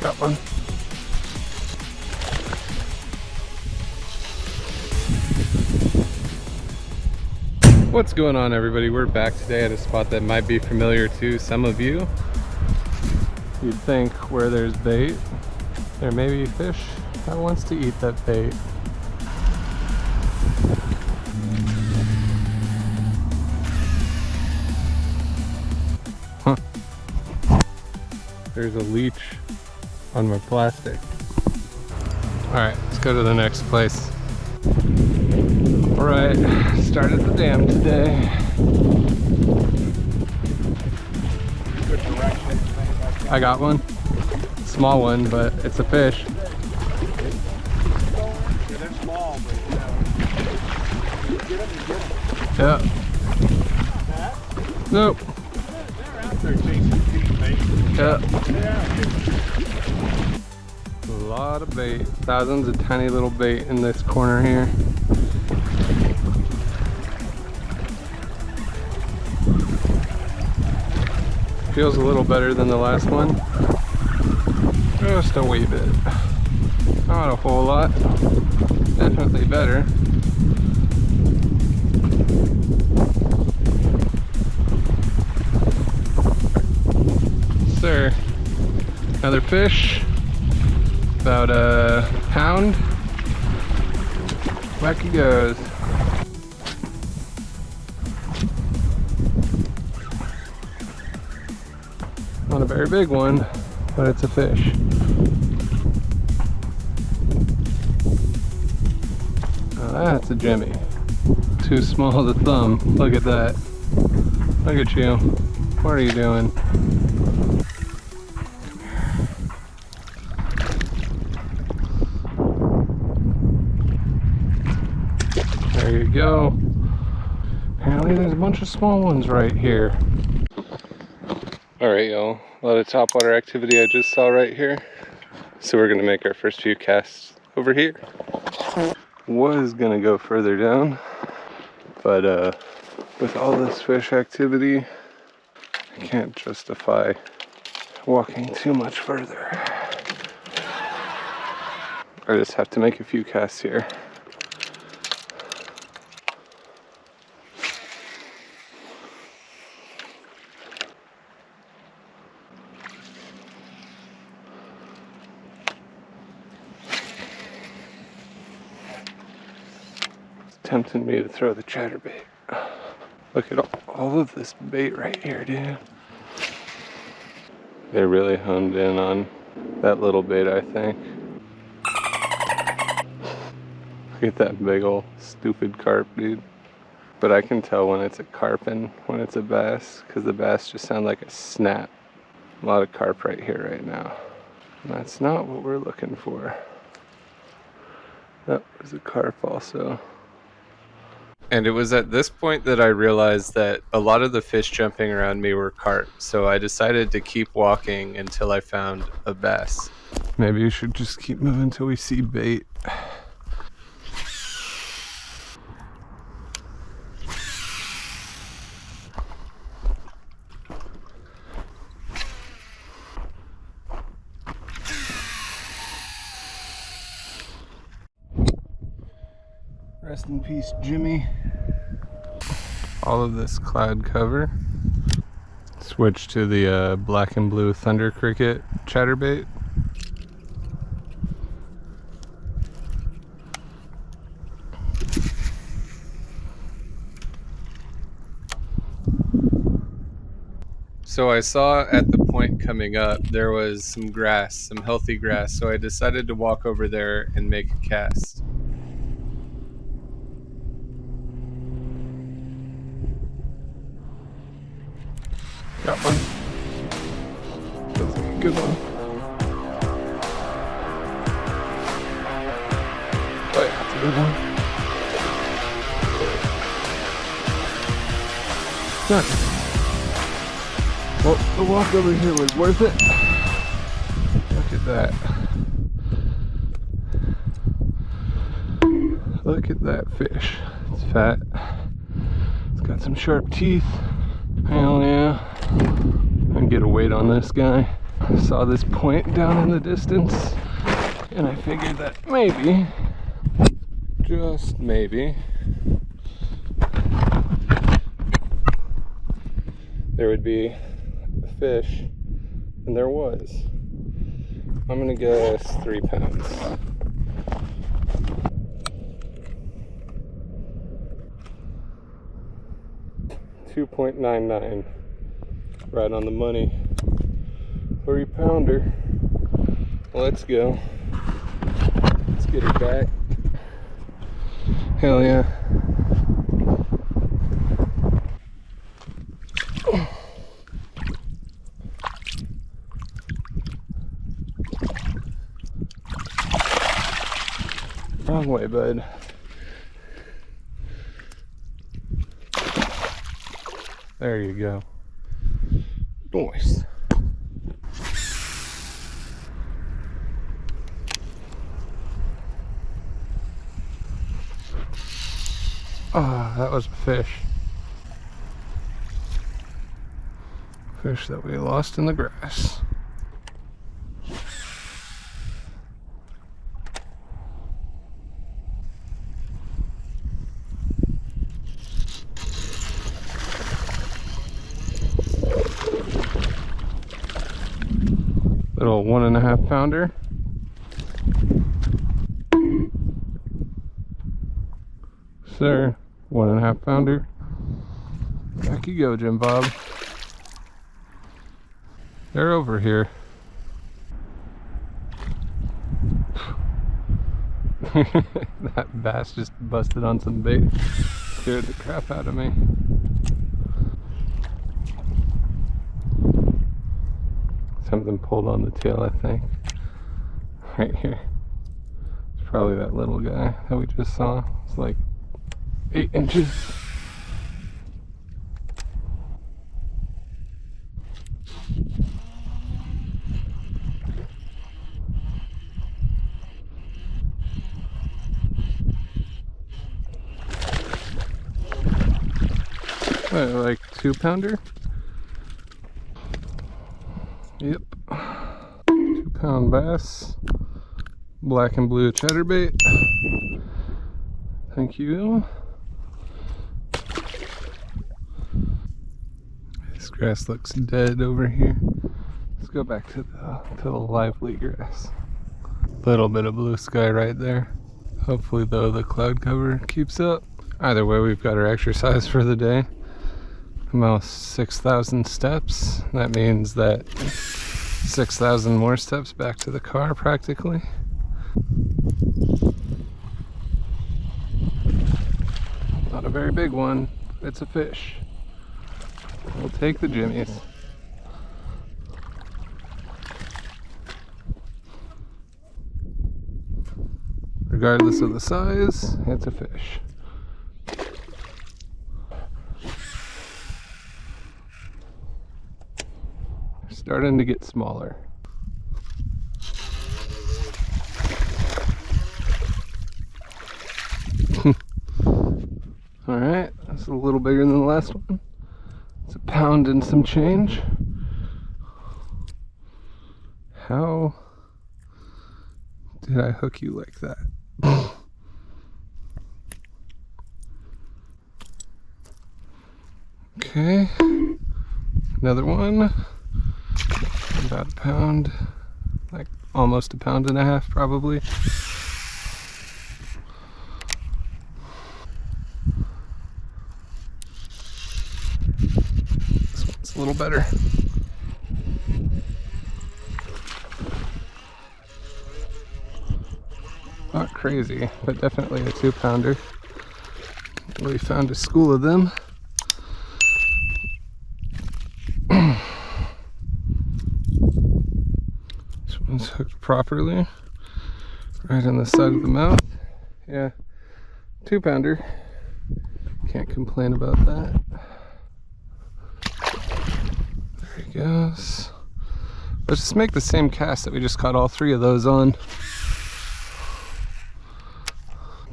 Got one. What's going on, everybody? We're back today at a spot that might be familiar to some of you. You'd think where there's bait, there may be fish that wants to eat that bait. Huh. There's a leech on my plastic. Alright, let's go to the next place. Alright, started the dam today. I got one. Small one, but it's a fish. Yeah, they're small, but you get them, you get them. Yeah. Nope. They're out there chasing feet, mate. Yeah. Yeah. A lot of bait. Thousands of tiny little bait in this corner here. Feels a little better than the last one. Just a wee bit. Not a whole lot. Definitely better. Sir, another fish. About a pound. Back he goes. Not a very big one, but it's a fish. Now that's a jimmy. Too small to thumb. Look at that. Look at you. What are you doing? There you go. Apparently there's a bunch of small ones right here. Alright, y'all. A lot of topwater activity I just saw right here. So we're gonna make our first few casts over here. Was gonna go further down, but with all this fish activity, I can't justify walking too much further. I just have to make a few casts here. Tempting me to throw the chatterbait. Look at all of this bait right here, dude. They really honed in on that little bait, I think. Look at that big ol' stupid carp, dude. But I can tell when it's a carp and when it's a bass, because the bass just sound like a snap. A lot of carp right here right now. And that's not what we're looking for. That was a carp also. And it was at this point that I realized that a lot of the fish jumping around me were carp, so I decided to keep walking until I found a bass. Maybe you should just keep moving until we see bait. Rest in peace, Jimmy. All of this cloud cover. Switch to the black and blue thunder cricket chatterbait. So I saw at the point coming up there was some grass, some healthy grass, so I decided to walk over there and make a cast. Got one. That's a good one. Oh yeah, that's a good one. Nice. Well, the walk over here was worth it. Look at that. Look at that fish. It's fat. It's got some sharp teeth. Hell yeah. And get a weight on this guy. I saw this point down in the distance, and I figured that maybe, just maybe, there would be a fish, and there was. I'm gonna guess 3 pounds. $2.99, right on the money. 3-pounder. Let's go. Let's get her back. Hell yeah. Wrong way, bud. There you go. Nice. Ah, that was a fish. Fish that we lost in the grass. Little 1.5 pounder. Sir, 1.5 pounder. Back you go, Jim Bob. They're over here. That bass just busted on some bait. Scared the crap out of me. Something pulled on the tail, I think. Right here. It's probably that little guy that we just saw. It's like 8 inches. Like 2-pounder? Yep. 2-pound bass. Black and blue chatterbait. Thank you. This grass looks dead over here. Let's go back to the lively grass. Little bit of blue sky right there. Hopefully though the cloud cover keeps up. Either way, we've got our exercise for the day. Almost 6,000 steps. That means that 6,000 more steps back to the car practically. Not a very big one, but it's a fish. We'll take the jimmies. Regardless of the size, it's a fish. Starting to get smaller. Alright, that's a little bigger than the last one. It's a pound and some change. How did I hook you like that? Okay, another one. About a pound, like almost a pound and a half probably. This one's a little better. Not crazy, but definitely a 2-pounder. We found a school of them. One's hooked properly, right on the side of the mouth. Yeah, 2-pounder. Can't complain about that. There he goes. Let's just make the same cast that we just caught all 3 of those on.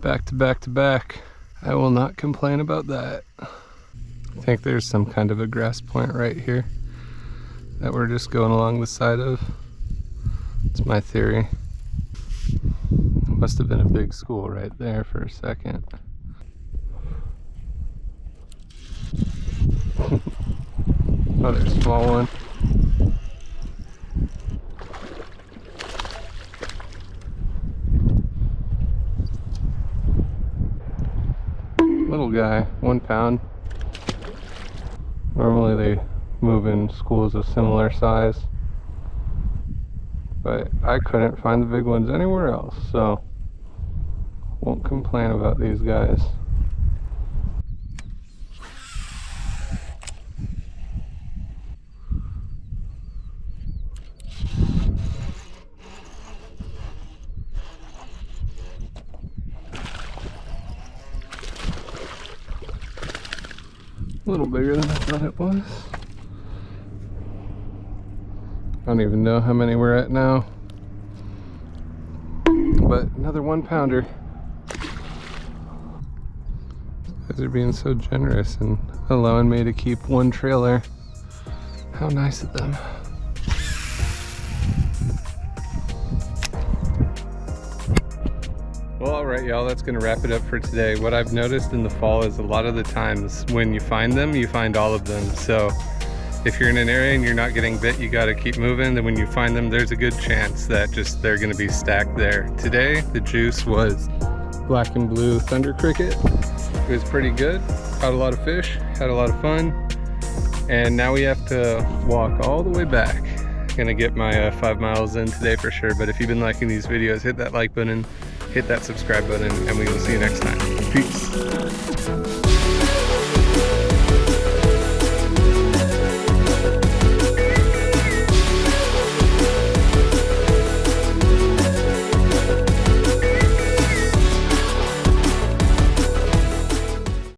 Back to back to back. I will not complain about that. I think there's some kind of a grass point right here that we're just going along the side of. It's my theory. Must have been a big school right there for a second. Oh, there's a small one. Little guy, 1 pound. Normally they move in schools of similar size, but I couldn't find the big ones anywhere else, so won't complain about these guys. A little bigger than I thought it was. I don't even know how many we're at now. But another 1 pounder. These guys are being so generous and allowing me to keep one trailer. How nice of them. Well, alright y'all, that's going to wrap it up for today. What I've noticed in the fall is a lot of the times when you find them, you find all of them. So if you're in an area and you're not getting bit, you got to keep moving. Then when you find them, there's a good chance that just they're going to be stacked there. Today, the juice was black and blue thunder cricket. It was pretty good. Caught a lot of fish, had a lot of fun. And now we have to walk all the way back. Gonna get my 5 miles in today for sure. But if you've been liking these videos, hit that like button, hit that subscribe button, and we will see you next time. Peace.